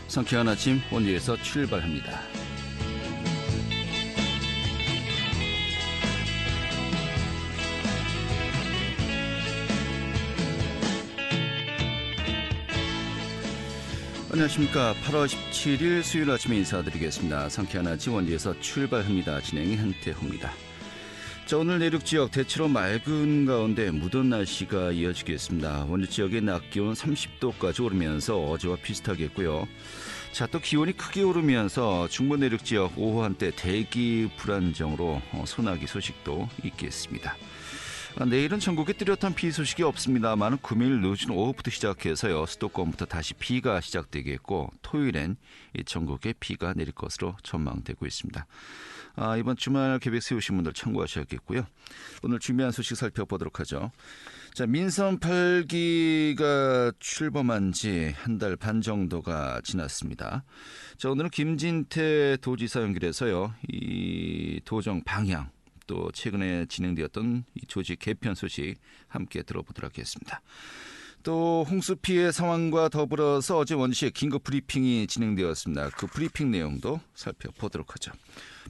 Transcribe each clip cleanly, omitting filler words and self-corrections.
상쾌한 아침 원리에서 출발합니다. 안녕하십니까. 8월 17일 수요일 아침에 인사드리겠습니다. 상쾌한 아침 원리에서 출발합니다. 진행이 한태호입니다. 자, 오늘 내륙 지역 대체로 맑은 가운데 무더운 날씨가 이어지겠습니다. 원주 지역의 낮 기온 30도까지 오르면서 어제와 비슷하겠고요. 자, 또 기온이 크게 오르면서 중부 내륙 지역 오후 한때 대기 불안정으로 소나기 소식도 있겠습니다. 내일은 전국에 뚜렷한 비 소식이 없습니다만 금요일 늦은 오후부터 시작해서요. 수도권부터 다시 비가 시작되겠고 토요일엔 전국에 비가 내릴 것으로 전망되고 있습니다. 이번 주말 계획 세우신 분들 참고하셔야겠고요. 오늘 준비한 소식 살펴보도록 하죠. 자, 민선 8기가 출범한 지 한 달 반 정도가 지났습니다. 자, 오늘은 김진태 도지사 연결해서요. 이 도정 방향 또 최근에 진행되었던 이 조직 개편 소식 함께 들어보도록 하겠습니다. 또 홍수 피해 상황과 더불어서 어제 원주시에 긴급 브리핑이 진행되었습니다. 그 브리핑 내용도 살펴보도록 하죠.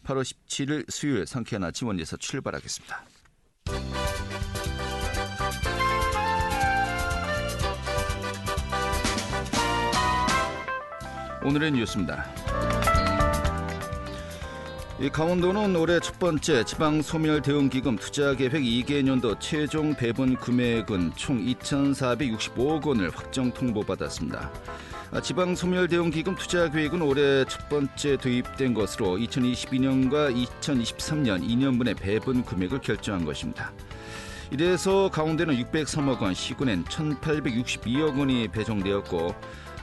8월 17일 수요일 상쾌한 아침 원주에서 출발하겠습니다. 오늘의 뉴스입니다. 강원도는 올해 첫 번째 지방소멸대응기금 투자계획 2개년도 최종 배분 금액은 총 2,465억 원을 확정 통보받았습니다. 지방소멸대응기금 투자계획은 올해 첫 번째 도입된 것으로 2022년과 2023년 2년분의 배분 금액을 결정한 것입니다. 이래서 강원도는 603억 원, 시군엔 1,862억 원이 배정되었고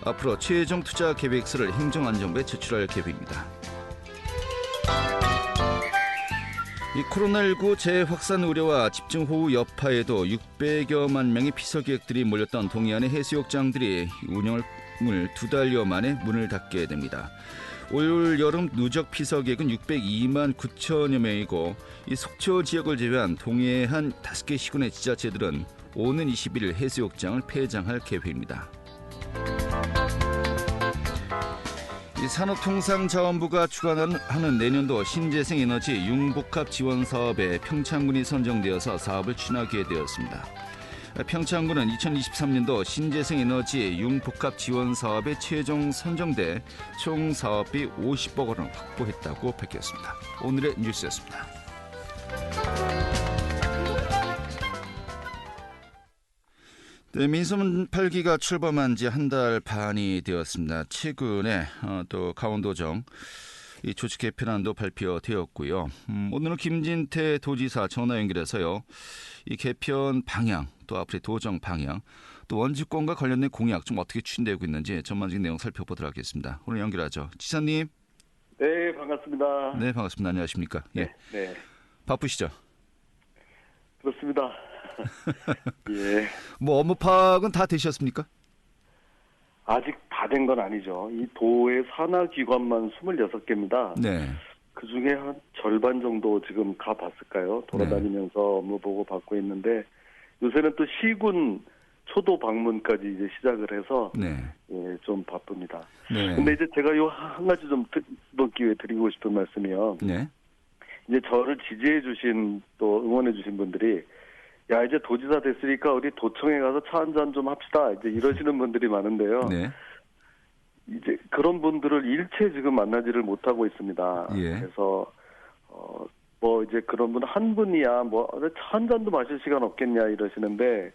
앞으로 최종 투자 계획서를 행정안전부에 제출할 계획입니다. 이 코로나19 재확산 우려와 집중호우 여파에도 600여만 명의 피서객들이 몰렸던 동해안의 해수욕장들이 운영을 2달여 만에 문을 닫게 됩니다. 올 여름 누적 피서객은 602만 9천여 명이고 이 속초 지역을 제외한 동해안 5개 시군의 지자체들은 오는 21일 해수욕장을 폐장할 계획입니다. 산업통상자원부가 주관하는 내년도 신재생 에너지 융복합 지원 사업에 평창군이 선정되어서 사업을 추진하게 되었습니다. 평창군은 2023년도 신재생 에너지 융복합 지원 사업에 최종 선정돼 총 사업비 50억 원을 확보했다고 밝혔습니다. 오늘의 뉴스였습니다. 네, 민선 8기가 출범한 지 한 달 반이 되었습니다. 최근에 또 강원도정 이 조직 개편안도 발표되었고요. 오늘은 김진태 도지사 전화 연결해서요. 이 개편 방향, 또 앞으로의 도정 방향, 또 원주권과 관련된 공약 좀 어떻게 추진되고 있는지 전반적인 내용 살펴보도록 하겠습니다. 오늘 연결하죠. 지사님. 네, 반갑습니다. 네, 반갑습니다. 안녕하십니까? 예. 네. 바쁘시죠? 그렇습니다. 예. 뭐 업무 파악은 다 되셨습니까? 아직 다 된 건 아니죠. 이 도의 산하기관만 26개입니다. 네. 그 중에 한 절반 정도 지금 가봤을까요? 돌아다니면서 업무 보고 받고 있는데 요새는 또 시군 초도 방문까지 이제 시작을 해서 네. 예, 좀 바쁩니다. 네. 근데 이제 제가 요 한 가지 좀 이번 기회에 드리고 싶은 말씀이요. 네. 이제 저를 지지해 주신 또 응원해 주신 분들이 야 이제 도지사 됐으니까 우리 도청에 가서 차 한잔 좀 합시다 이제 이러시는 분들이 많은데요. 네. 이제 그런 분들을 일체 지금 만나지를 못하고 있습니다. 예. 그래서 뭐 이제 그런 분 한 분이야 뭐 차 한 잔도 마실 시간 없겠냐 이러시는데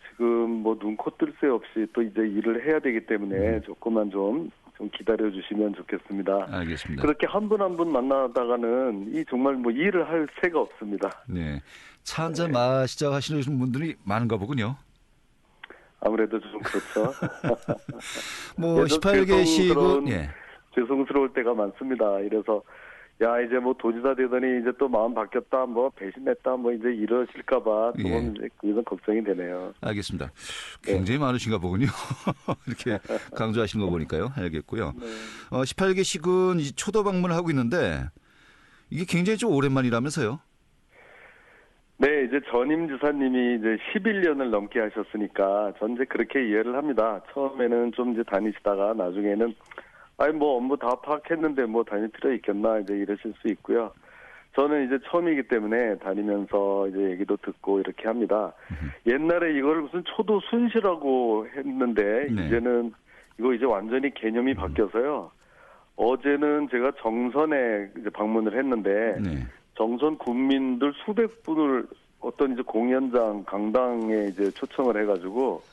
지금 뭐 눈코 뜰 새 없이 또 이제 일을 해야 되기 때문에 조금만 좀 기다려 주시면 좋겠습니다. 알겠습니다. 그렇게 한 분 한 분 만나다가는 이 정말 뭐 일을 할 새가 없습니다. 네. 차 한잔 마시자 하시는 분들이 많은가 보군요. 아무래도 좀 그렇죠. 뭐 18개 시군 죄송스러울 때가 많습니다. 이래서 야 이제 뭐 도지사 되더니 이제 또 마음 바뀌었다 뭐 배신했다 뭐 이제 이러실까봐 조금 이제 그런 걱정이 되네요. 알겠습니다. 굉장히 많으신가 보군요. 이렇게 강조하시는 거 보니까요. 알겠고요. 네. 18개 시군 초도 방문을 하고 있는데 이게 굉장히 좀 오랜만이라면서요? 네, 이제 전임 지사님이 이제 11년을 넘게 하셨으니까 전 이제 그렇게 이해를 합니다. 처음에는 좀 이제 다니시다가 나중에는 아니 뭐 업무 다 파악했는데 뭐 다닐 필요 있겠나 이제 이러실 수 있고요. 저는 이제 처음이기 때문에 다니면서 이제 얘기도 듣고 이렇게 합니다. 옛날에 이걸 무슨 초도 순시라고 했는데 네. 이제는 이거 이제 완전히 개념이 바뀌어서요. 어제는 제가 정선에 이제 방문을 했는데 네. 정선 군민들 수백 분을 어떤 이제 공연장 강당에 이제 초청을 해가지고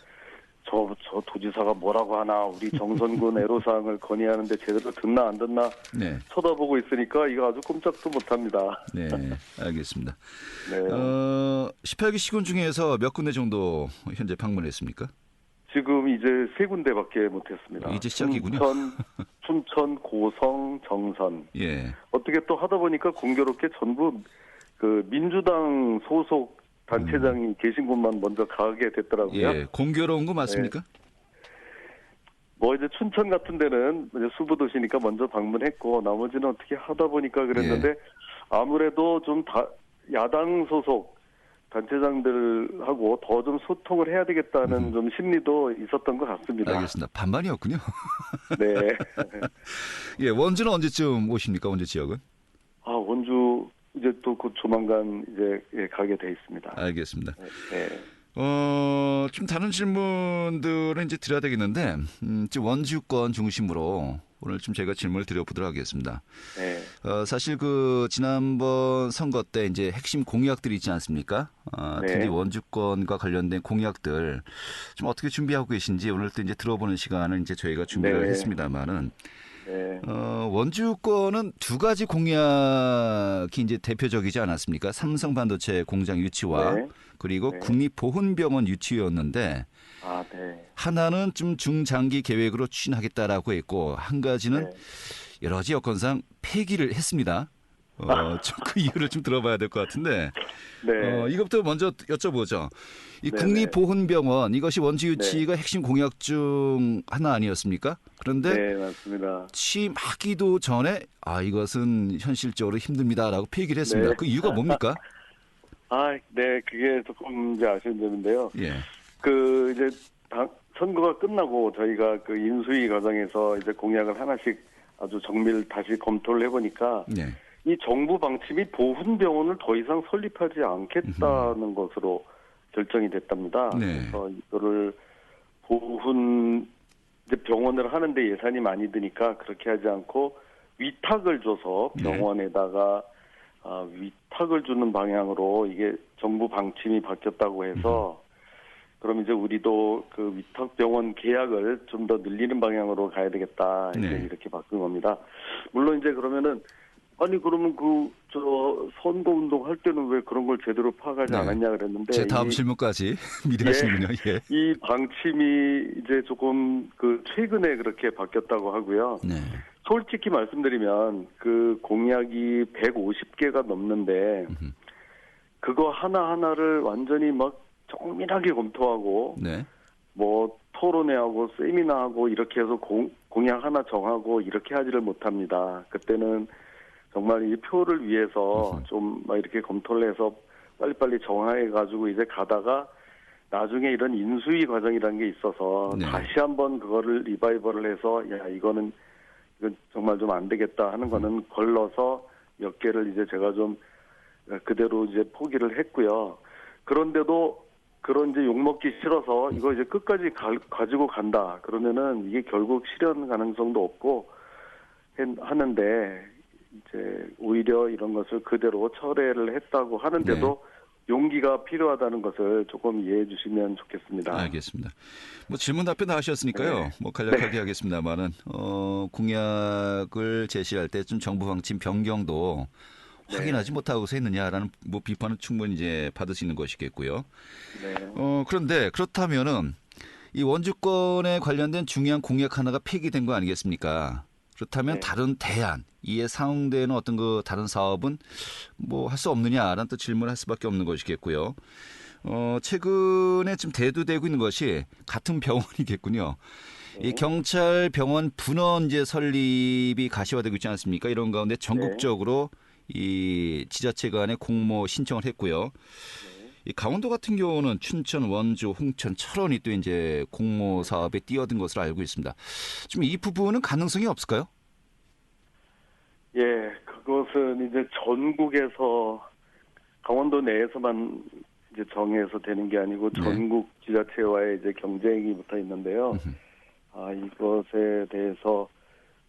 저 도지사가 뭐라고 하나 우리 정선군 애로사항을 건의하는데 제대로 듣나 안 듣나 네. 쳐다보고 있으니까 이거 아주 꼼짝도 못합니다. 네. 알겠습니다. 네. 18기 시군 중에서 몇 군데 정도 현재 방문했습니까? 지금 이제 3군데밖에 못했습니다. 이제 시작이군요. 춘천, 고성, 정선. 예. 어떻게 또 하다 보니까 공교롭게 전부 그 민주당 소속 단체장이 계신 곳만 먼저 가게 됐더라고요. 예. 공교로운 거 맞습니까? 뭐 이제 춘천 같은 데는 이제 수부도시니까 먼저 방문했고 나머지는 어떻게 하다 보니까 그랬는데 아무래도 좀 야당 소속 단체장들하고 더 좀 소통을 해야 되겠다는 좀 심리도 있었던 것 같습니다. 알겠습니다. 반반이었군요. 네. 예. 원주는 언제쯤 오십니까? 원주 지역은? 아, 원주 이제 또 곧 조만간 이제 가게 돼 있습니다. 알겠습니다. 네. 좀 다른 질문들은 이제 드려야 되겠는데, 지금 원주권 중심으로 오늘 좀 제가 질문을 드려보도록 하겠습니다. 네. 사실 그 지난번 선거 때 이제 핵심 공약들이 있지 않습니까? 특히 원주권과 관련된 공약들 좀 어떻게 준비하고 계신지 오늘 또 이제 들어보는 시간을 이제 저희가 준비를 했습니다만은. 네. 원주권은 두 가지 공약이 이제 대표적이지 않았습니까? 삼성 반도체 공장 유치와 그리고 국립보훈병원 유치였는데 네. 하나는 좀 중장기 계획으로 추진하겠다라고 했고 한 가지는 여러 가지 여건상 폐기를 했습니다. 좀 그 이유를 좀 들어봐야 될 것 같은데 이것부터 먼저 여쭤보죠. 이 국립보훈병원 이것이 원주 유치가 핵심 공약 중 하나 아니었습니까? 그런데 네, 맞습니다. 취임하기도 전에 이것은 현실적으로 힘듭니다라고 폐기를 했습니다. 그 이유가 뭡니까? 네, 그게 조금 이제 아쉬운 점인데요. 예. 그 이제 선거가 끝나고 저희가 그 인수위 과정에서 이제 공약을 하나씩 아주 정밀 다시 검토를 해보니까 이 정부 방침이 보훈병원을 더 이상 설립하지 않겠다는 것으로 결정이 됐답니다. 그래서 이거를 보훈 이제 병원을 하는데 예산이 많이 드니까 그렇게 하지 않고 위탁을 줘서 병원에다가 위탁을 주는 방향으로 이게 정부 방침이 바뀌었다고 해서 그럼 이제 우리도 그 위탁병원 계약을 좀 더 늘리는 방향으로 가야 되겠다. 이제 이렇게 바꾼 겁니다. 물론 이제 그러면은 그러면 선거운동 할 때는 왜 그런 걸 제대로 파악하지 않았냐 그랬는데. 제 다음 질문까지 미리 하시는군요. 이 방침이 이제 조금 최근에 그렇게 바뀌었다고 하고요. 솔직히 말씀드리면 그 공약이 150개가 넘는데 그거 하나하나를 완전히 막 정밀하게 검토하고 뭐 토론회하고 세미나하고 이렇게 해서 공약 하나 정하고 이렇게 하지를 못합니다. 그때는 정말 이 표를 위해서 좀 막 이렇게 검토를 해서 빨리빨리 정해가지고 이제 가다가 나중에 이런 인수위 과정이라는 게 있어서 다시 한번 그거를 리바이벌을 해서 이건 정말 좀 안 되겠다 하는 거는 걸러서 몇 개를 이제 제가 좀 그대로 이제 포기를 했고요. 그런데도 그런 이제 욕먹기 싫어서 이거 이제 끝까지 가지고 간다. 그러면은 이게 결국 실현 가능성도 없고 하는데 이제 오히려 이런 것을 그대로 철회를 했다고 하는데도 용기가 필요하다는 것을 조금 이해해 주시면 좋겠습니다. 알겠습니다. 뭐 질문 답변 다 하셨으니까요. 뭐 간략하게 하겠습니다만은 공약을 제시할 때 좀 정부 방침 변경도 확인하지 못하고서 했느냐라는 뭐 비판은 충분히 이제 받을 수 있는 것이겠고요. 그런데 그렇다면은 이 원주권에 관련된 중요한 공약 하나가 폐기된 거 아니겠습니까? 그렇다면 다른 대안, 이에 상응되는 어떤 그 다른 사업은 뭐 할 수 없느냐라는 또 질문을 할 수밖에 없는 것이겠고요. 최근에 좀 대두되고 있는 것이 같은 병원이겠군요. 이 경찰 병원 분원 이제 설립이 가시화되고 있지 않습니까? 이런 가운데 전국적으로 이 지자체 간에 공모 신청을 했고요. 이 강원도 같은 경우는 춘천, 원주, 홍천, 철원이 또 이제 공모 사업에 뛰어든 것으로 알고 있습니다. 지금 이 부분은 가능성이 없을까요? 예, 그것은 이제 전국에서 강원도 내에서만 이제 정해서 되는 게 아니고 네. 전국 지자체와의 이제 경쟁이 붙어 있는데요. 이것에 대해서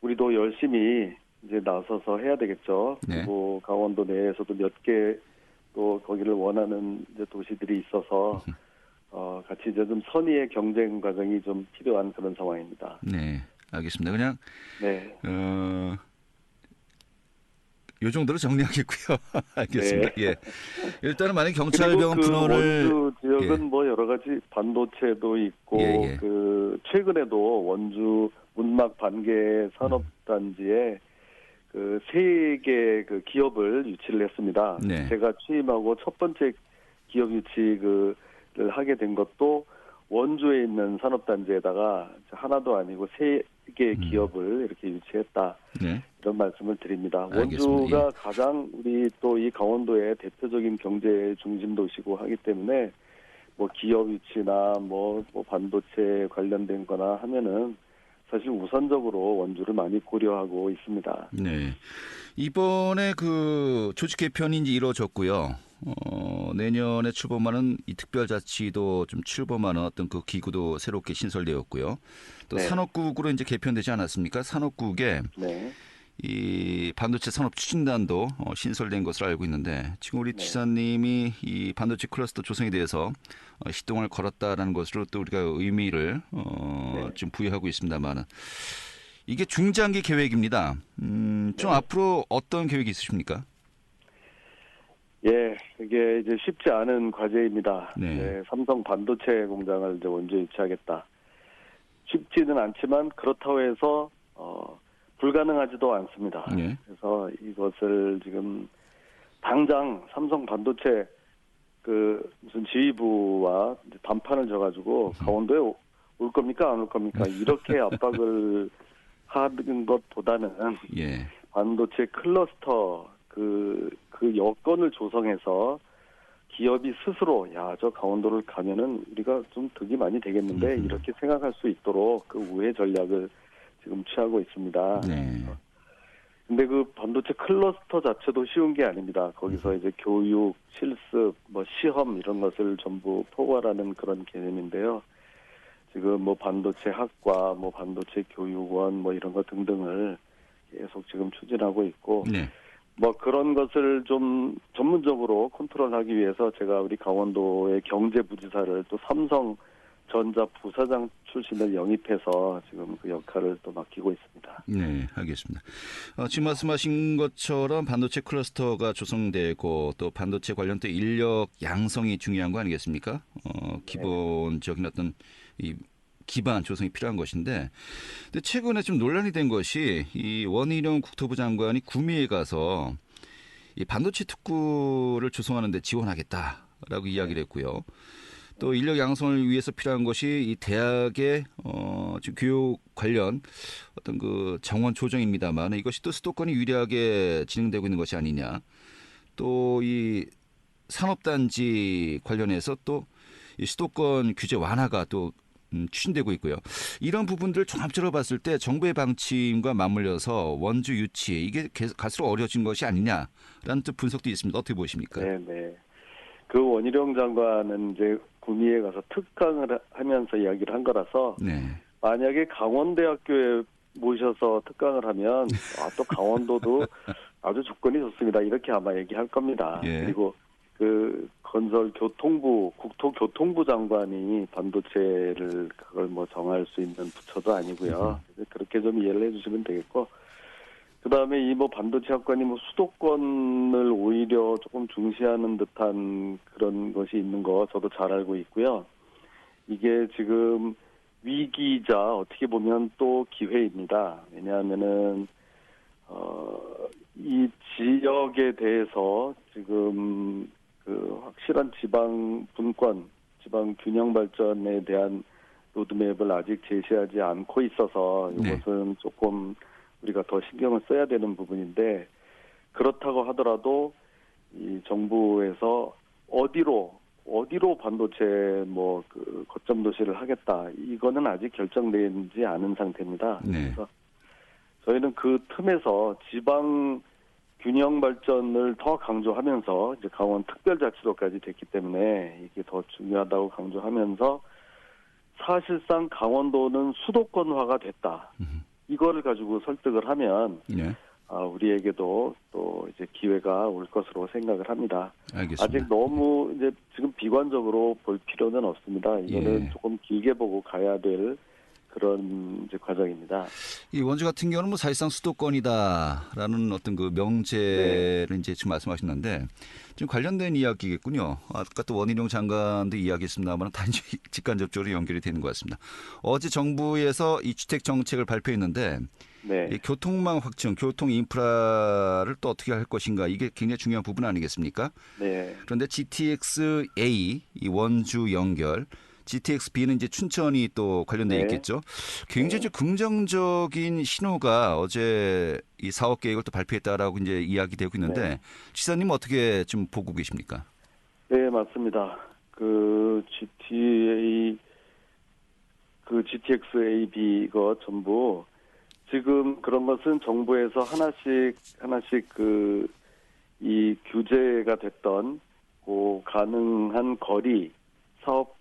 우리도 열심히 이제 나서서 해야 되겠죠. 네. 그리고 강원도 내에서도 몇 개 또 거기를 원하는 이제 도시들이 있어서 같이 이제 좀 선의의 경쟁 과정이 좀 필요한 그런 상황입니다. 네, 알겠습니다. 그냥 네. 요 정도로 정리하겠고요. 알겠습니다. 네. 예. 일단은 만약 그리고 경찰병 그 분원을 원주 지역은 예. 뭐 여러 가지 반도체도 있고 예. 그 최근에도 원주 문막 반개 산업단지에 그 세 개 그 기업을 유치를 했습니다. 네. 제가 취임하고 첫 번째 기업 유치를 하게 된 것도 원주에 있는 산업단지에다가 하나도 아니고 세 개 기업을 이렇게 유치했다. 네. 이런 말씀을 드립니다. 알겠습니다. 원주가 예. 가장 우리 또 이 강원도의 대표적인 경제 중심 도시고 하기 때문에 뭐 기업 유치나 뭐 반도체 관련된 거나 하면은 사실 우선적으로 원주를 많이 고려하고 있습니다. 네. 이번에 그 조직 개편이 이제 이루어졌고요. 내년에 출범하는 이 특별자치도 좀 출범하는 어떤 그 기구도 새롭게 신설되었고요. 또 네. 산업국으로 이제 개편되지 않았습니까? 산업국에 네. 이 반도체 산업 추진단도 신설된 것으로 알고 있는데 지금 우리 네. 지사님이 이 반도체 클러스터 조성에 대해서 시동을 걸었다라는 것으로 또 우리가 의미를 좀 부여하고 있습니다만은 이게 중장기 계획입니다. 좀 앞으로 어떤 계획이 있으십니까? 예, 이게 이제 쉽지 않은 과제입니다. 네. 네, 삼성 반도체 공장을 이제 원주에 유치하겠다. 쉽지는 않지만 그렇다고 해서 불가능하지도 않습니다. 네. 그래서 이것을 지금 당장 삼성 반도체 그 무슨 지휘부와 이제 담판을 져가지고 강원도에 올 겁니까 안 올 겁니까 이렇게 압박을 하는 것보다는 예. 반도체 클러스터 그 여건을 조성해서 기업이 스스로 저 강원도를 가면은 우리가 좀 득이 많이 되겠는데 이렇게 생각할 수 있도록 그 우회 전략을 지금 취하고 있습니다. 네. 근데 그 반도체 클러스터 자체도 쉬운 게 아닙니다. 거기서 이제 교육, 실습, 뭐 시험 이런 것을 전부 포괄하는 그런 개념인데요. 지금 뭐 반도체 학과, 뭐 반도체 교육원 뭐 이런 것 등등을 계속 지금 추진하고 있고 네. 뭐 그런 것을 좀 전문적으로 컨트롤하기 위해서 제가 우리 강원도의 경제부지사를 또 삼성전자 부사장 출신을 영입해서 지금 그 역할을 또 맡기고 있습니다. 네, 알겠습니다. 지금 말씀하신 것처럼 반도체 클러스터가 조성되고 또 반도체 관련 또 인력 양성이 중요한 거 아니겠습니까? 기본적인 어떤 이 기반 조성이 필요한 것인데, 근데 최근에 좀 논란이 된 것이 이 원희룡 국토부 장관이 구미에 가서 이 반도체 특구를 조성하는 데 지원하겠다라고 이야기를 했고요. 또 인력 양성을 위해서 필요한 것이 이 대학의 지금 교육 관련 어떤 그 정원 조정입니다만 이것이 또 수도권이 유리하게 진행되고 있는 것이 아니냐. 또 이 산업단지 관련해서 또 이 수도권 규제 완화가 또 추진되고 있고요. 이런 부분들 종합적으로 봤을 때 정부의 방침과 맞물려서 원주 유치 이게 갈수록 어려워진 것이 아니냐라는 또 분석도 있습니다. 어떻게 보십니까? 네. 그 원희룡 장관은 이제 구미에 가서 특강을 하면서 이야기를 한 거라서 네. 만약에 강원대학교에 모셔서 특강을 하면 또 강원도도 아주 조건이 좋습니다. 이렇게 아마 얘기할 겁니다. 예. 그리고 그 건설교통부 국토교통부 장관이 반도체를 그걸 뭐 정할 수 있는 부처도 아니고요. 그렇게 좀 이해를 해주시면 되겠고. 그다음에 이 뭐 반도체 학관이 뭐 수도권을 오히려 조금 중시하는 듯한 그런 것이 있는 거 저도 잘 알고 있고요. 이게 지금 위기이자 어떻게 보면 또 기회입니다. 왜냐하면은 이 지역에 대해서 지금 그 확실한 지방 분권, 지방 균형 발전에 대한 로드맵을 아직 제시하지 않고 있어서 이것은 조금 우리가 더 신경을 써야 되는 부분인데 그렇다고 하더라도 이 정부에서 어디로 반도체 그 거점 도시를 하겠다, 이거는 아직 결정되지 않은 상태입니다. 네. 그래서 저희는 그 틈에서 지방 균형 발전을 더 강조하면서 이제 강원 특별자치도까지 됐기 때문에 이게 더 중요하다고 강조하면서 사실상 강원도는 수도권화가 됐다. 이거를 가지고 설득을 하면 네. 우리에게도 또 이제 기회가 올 것으로 생각을 합니다. 알겠습니다. 아직 너무 이제 지금 비관적으로 볼 필요는 없습니다. 이거는 조금 길게 보고 가야 될 그런 이제 과정입니다. 이 원주 같은 경우는 뭐 사실상 수도권이다라는 어떤 그 명제를 이제 지금 말씀하셨는데 지금 관련된 이야기겠군요. 아까 또 원희룡 장관도 이야기했습니다만 단지 직간접적으로 연결이 되는 것 같습니다. 어제 정부에서 이 주택 정책을 발표했는데 네. 이 교통망 확충, 교통 인프라를 또 어떻게 할 것인가, 이게 굉장히 중요한 부분 아니겠습니까? 네. 그런데 GTX-A, 이 원주 연결, GTX-B는 이제 춘천이 또 관련돼 네. 있겠죠. 굉장히 좀 긍정적인 신호가 어제 이 사업 계획을 또 발표했다라고 이제 이야기되고 있는데 네. 지사님 어떻게 좀 보고 계십니까? 네, 맞습니다. GTX-A, B 이거 전부 지금 그런 것은 정부에서 하나씩 이 규제가 됐던 가능한 거리, 사업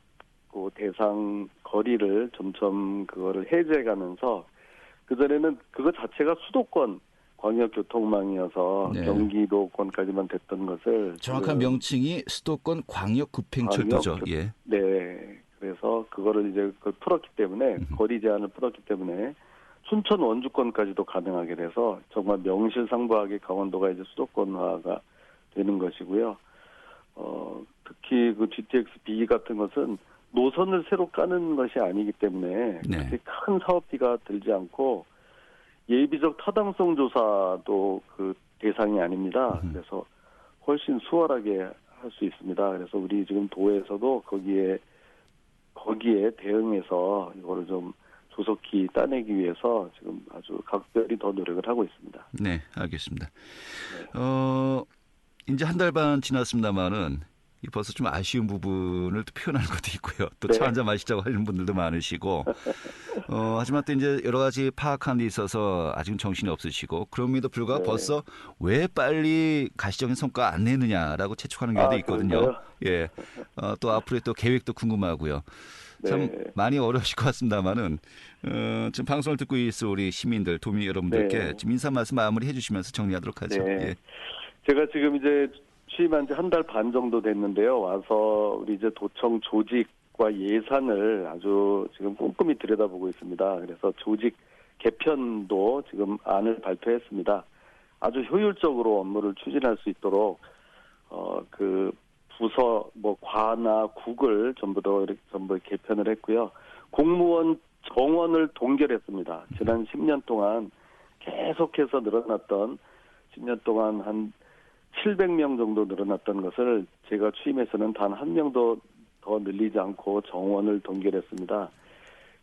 대상 거리를 점점 그거를 해제해가면서, 그전에는 그거 자체가 수도권 광역교통망이어서 네. 경기도권까지만 됐던 것을 정확한 명칭이 수도권 광역급행철도죠. 예. 네. 그래서 그거를 이제 풀었기 때문에, 거리 제한을 풀었기 때문에 춘천 원주권까지도 가능하게 돼서 정말 명실상부하게 강원도가 이제 수도권화가 되는 것이고요. 특히 그 GTX-B 같은 것은 노선을 새로 까는 것이 아니기 때문에 네. 그렇게 큰 사업비가 들지 않고 예비적 타당성 조사도 그 대상이 아닙니다. 그래서 훨씬 수월하게 할 수 있습니다. 그래서 우리 지금 도에서도 거기에 대응해서 이거를 좀 조속히 따내기 위해서 지금 아주 각별히 더 노력을 하고 있습니다. 네, 알겠습니다. 이제 한 달 반 지났습니다만은 벌써 좀 아쉬운 부분을 또 표현하는 것도 있고요. 또 차 네. 한잔 마시자고 하는 분들도 많으시고, 하지만 또 이제 여러 가지 파악하는 데 있어서 아직은 정신이 없으시고, 그럼에도 불구하고 네. 벌써 왜 빨리 가시적인 성과 안 내느냐라고 채축하는 경우도 있거든요. 그런가요? 예. 또 앞으로의 또 계획도 궁금하고요. 참 네. 많이 어려우실 것 같습니다만은 지금 방송을 듣고 있을 우리 시민들, 도민 여러분들께 네. 지금 인사 말씀 마무리해 주시면서 정리하도록 하죠. 네. 예. 제가 지금 이제 취임한 지 한 달 반 정도 됐는데요. 와서 우리 이제 도청 조직과 예산을 아주 지금 꼼꼼히 들여다보고 있습니다. 그래서 조직 개편도 지금 안을 발표했습니다. 아주 효율적으로 업무를 추진할 수 있도록 그 부서 과나 국을 전부 개편을 했고요. 공무원 정원을 동결했습니다. 지난 10년 동안 계속해서 늘어났던 10년 동안 한 700명 정도 늘어났던 것을 제가 취임해서는 단 한 명도 더 늘리지 않고 정원을 동결했습니다.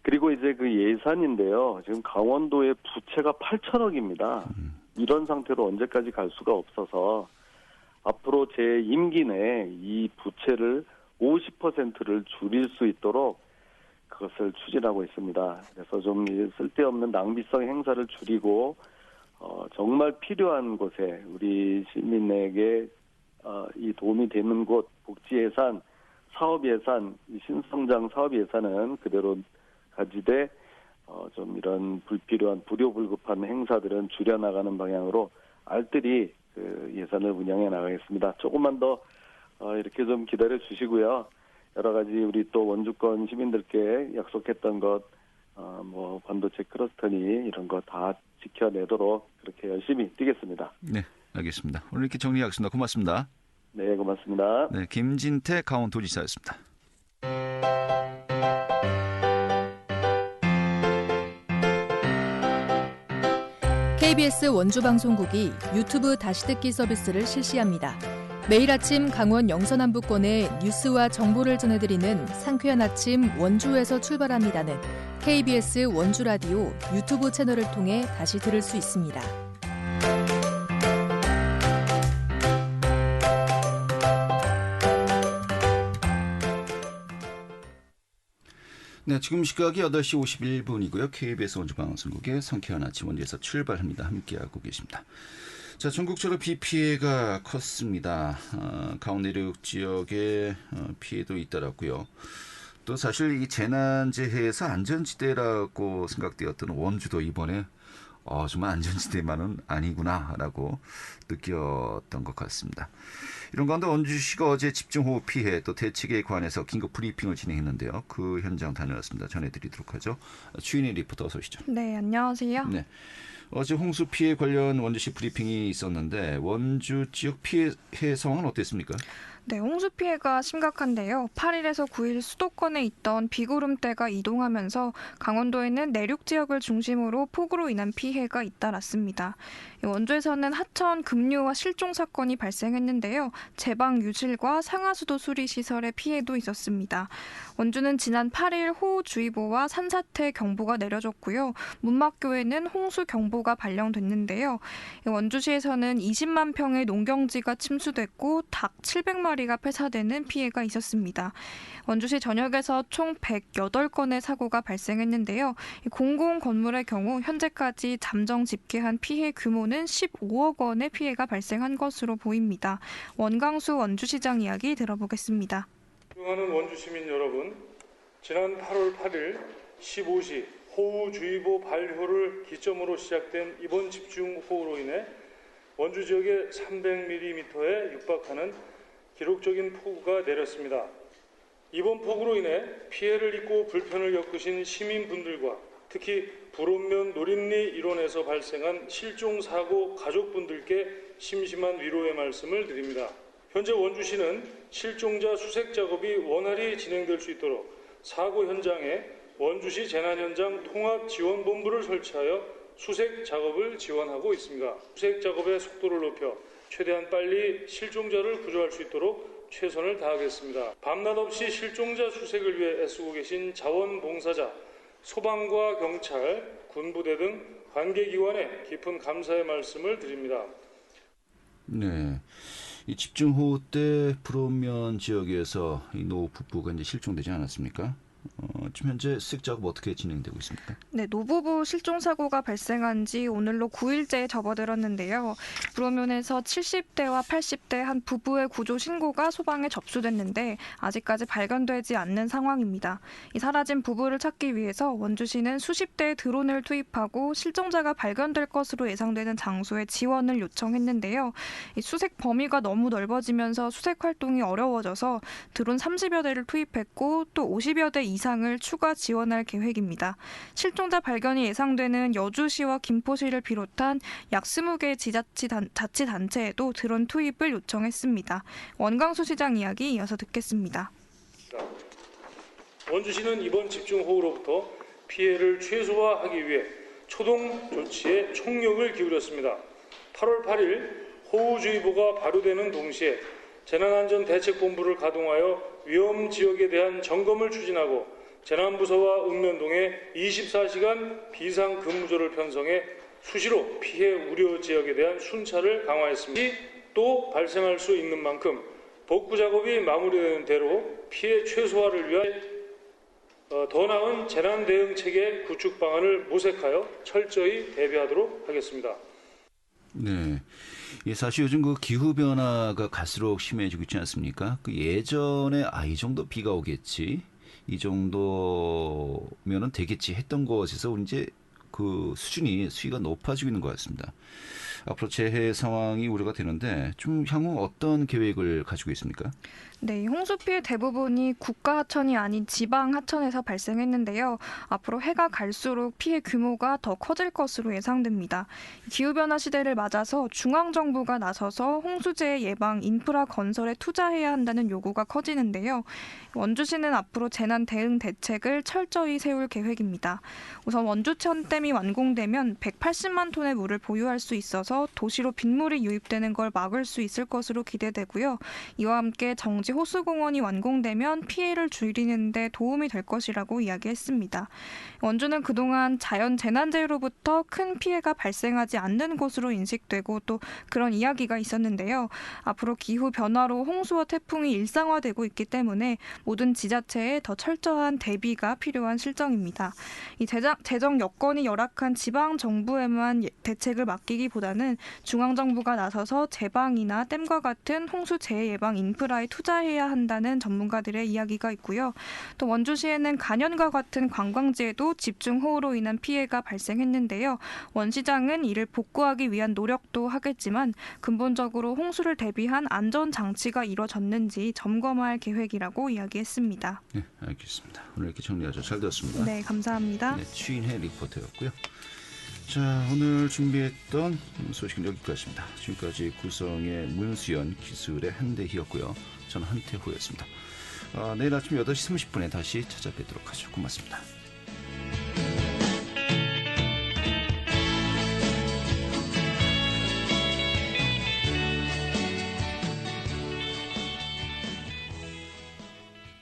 그리고 이제 그 예산인데요. 지금 강원도의 부채가 8천억입니다. 이런 상태로 언제까지 갈 수가 없어서 앞으로 제 임기 내에 이 부채를 50%를 줄일 수 있도록 그것을 추진하고 있습니다. 그래서 좀 쓸데없는 낭비성 행사를 줄이고 정말 필요한 곳에 우리 시민에게 이 도움이 되는 곳, 복지 예산, 사업 예산, 신성장 사업 예산은 그대로 가지되 좀 이런 불필요한 불효불급한 행사들은 줄여나가는 방향으로 알뜰히 그 예산을 운영해 나가겠습니다. 조금만 더 이렇게 좀 기다려 주시고요. 여러 가지 우리 또 원주권 시민들께 약속했던 것, 반도체 클러스터니 이런 거 다 지켜내도록 그렇게 열심히 뛰겠습니다. 네, 알겠습니다. 오늘 이렇게 정리하겠습니다. 고맙습니다. 네, 고맙습니다. 네, 김진태 강원도지사였습니다. KBS 원주방송국이 유튜브 다시 듣기 서비스를 실시합니다. 매일 아침 강원 영서남부권의 뉴스와 정보를 전해드리는 상쾌한 아침 원주에서 출발합니다는 KBS 원주라디오 유튜브 채널을 통해 다시 들을 수 있습니다. 네, 지금 시각이 8시 51분이고요. KBS 원주방송국의 성쾌한 아침 원주에서 출발합니다. 함께하고 계십니다. 자, 전국적으로 비 피해가 컸습니다. 강원 내륙 지역에 피해도 잇따랐고요. 또 사실 이 재난재해에서 안전지대라고 생각되었던 원주도 이번에 정말 안전지대만은 아니구나라고 느꼈던 것 같습니다. 이런 가운데 원주시가 어제 집중호우 피해 또 대책에 관해서 긴급 브리핑을 진행했는데요. 그 현장 다녀왔습니다. 전해드리도록 하죠. 추인희 리포터 어서 오시죠. 네, 안녕하세요. 네, 어제 홍수 피해 관련 원주시 브리핑이 있었는데 원주 지역 피해 상황은 어땠습니까? 네, 홍수 피해가 심각한데요. 8일에서 9일 수도권에 있던 비구름대가 이동하면서 강원도에는 내륙 지역을 중심으로 폭우로 인한 피해가 잇따랐습니다. 원주에서는 하천 급류와 실종 사건이 발생했는데요. 제방 유실과 상하수도 수리 시설에 피해도 있었습니다. 원주는 지난 8일 호우주의보와 산사태 경보가 내려졌고요. 문막교에는 홍수 경보가 발령됐는데요. 원주시에서는 20만 평의 농경지가 침수됐고 닭 700마리가 폐사되는 피해가 있었습니다. 원주시 전역에서 총 108건의 사고가 발생했는데요. 공공 건물의 경우 현재까지 잠정 집계한 피해 규모는 15억 원의 피해가 발생한 것으로 보입니다. 원광수 원주시장 이야기 들어보겠습니다. 존경하는 원주 시민 여러분, 지난 8월 8일 15시 호우주의보 발효를 기점으로 시작된 이번 집중호우로 인해 원주 지역에 300mm에 육박하는 기록적인 폭우가 내렸습니다. 이번 폭우로 인해 피해를 입고 불편을 겪으신 시민분들과 특히 불온면 노림리 일원에서 발생한 실종사고 가족분들께 심심한 위로의 말씀을 드립니다. 현재 원주시는 실종자 수색 작업이 원활히 진행될 수 있도록 사고 현장에 원주시 재난현장 통합지원본부를 설치하여 수색 작업을 지원하고 있습니다. 수색 작업의 속도를 높여 최대한 빨리 실종자를 구조할 수 있도록 최선을 다하겠습니다. 밤낮 없이 실종자 수색을 위해 애쓰고 계신 자원봉사자, 소방과 경찰, 군부대 등 관계기관에 깊은 감사의 말씀을 드립니다. 네, 이 집중호우 때 불온면 지역에서 이 노 부부가 이제 실종되지 않았습니까? 지금 현재 수색 작업 어떻게 진행되고 있습니까? 네, 노부부 실종 사고가 발생한 지 오늘로 9일째에 접어들었는데요. 불오면에서 70대와 80대 한 부부의 구조 신고가 소방에 접수됐는데 아직까지 발견되지 않는 상황입니다. 이 사라진 부부를 찾기 위해서 원주시는 수십 대의 드론을 투입하고 실종자가 발견될 것으로 예상되는 장소에 지원을 요청했는데요. 이 수색 범위가 너무 넓어지면서 수색 활동이 어려워져서 드론 30여 대를 투입했고 또 50여 대 이상을 추가 지원할 계획입니다. 실종자 발견이 예상되는 여주시와 김포시를 비롯한 약 20개의 자치단체에도 드론 투입을 요청했습니다. 원광수 시장 이야기 이어서 듣겠습니다. 원주시는 이번 집중호우로부터 피해를 최소화하기 위해 초동 조치에 총력을 기울였습니다. 8월 8일 호우주의보가 발효되는 동시에 재난안전대책본부를 가동하여 위험 지역에 대한 점검을 추진하고 재난부서와 읍면동에 24시간 비상근무조를 편성해 수시로 피해 우려 지역에 대한 순찰을 강화했습니다. 또 발생할 수 있는 만큼 복구 작업이 마무리되는 대로 피해 최소화를 위해 더 나은 재난 대응 체계 구축 방안을 모색하여 철저히 대비하도록 하겠습니다. 네. 사실 요즘 그 기후 변화가 갈수록 심해지고 있지 않습니까? 그 예전에 이 정도 비가 오겠지, 이 정도면은 되겠지 했던 것에서 이제 그 수위가 높아지고 있는 것 같습니다. 앞으로 재해 상황이 우려가 되는데 좀 향후 어떤 계획을 가지고 있습니까? 네, 홍수 피해 대부분이 국가 하천이 아닌 지방 하천에서 발생했는데요. 앞으로 해가 갈수록 피해 규모가 더 커질 것으로 예상됩니다. 기후변화 시대를 맞아서 중앙정부가 나서서 홍수재해 예방 인프라 건설에 투자해야 한다는 요구가 커지는데요. 원주시는 앞으로 재난 대응 대책을 철저히 세울 계획입니다. 우선 원주천댐이 완공되면 180만 톤의 물을 보유할 수 있어서 되면서 도시로 빗물이 유입되는 걸 막을 수 있을 것으로 기대되고요. 이와 함께 정지 호수공원이 완공되면 피해를 줄이는 데 도움이 될 것이라고 이야기했습니다. 원주는 그동안 자연 재난재해로부터 큰 피해가 발생하지 않는 곳으로 인식되고 또 그런 이야기가 있었는데요. 앞으로 기후 변화로 홍수와 태풍이 일상화되고 있기 때문에 모든 지자체에 더 철저한 대비가 필요한 실정입니다. 이 재정 여건이 열악한 지방 정부에만 대책을 맡기기보다는 중앙 정부가 나서서 제방이나 댐과 같은 홍수 재해 예방 인프라에 투자해야 한다는 전문가들의 이야기가 있고요. 또 원주시에는 간현과 같은 관광지에도 집중호우로 인한 피해가 발생했는데요. 원 시장은 이를 복구하기 위한 노력도 하겠지만 근본적으로 홍수를 대비한 안전 장치가 이루어졌는지 점검할 계획이라고 이야기했습니다. 네, 알겠습니다. 오늘 이렇게 정리하죠. 잘 들었습니다. 네, 감사합니다. 네, 추인혜 리포터였고요. 자, 오늘 준비했던 소식은 여기까지입니다. 지금까지 구성의 문수연, 기술의 한대희였고요. 저는 한태호였습니다. 내일 아침 8시 30분에 다시 찾아뵙도록 하죠. 고맙습니다.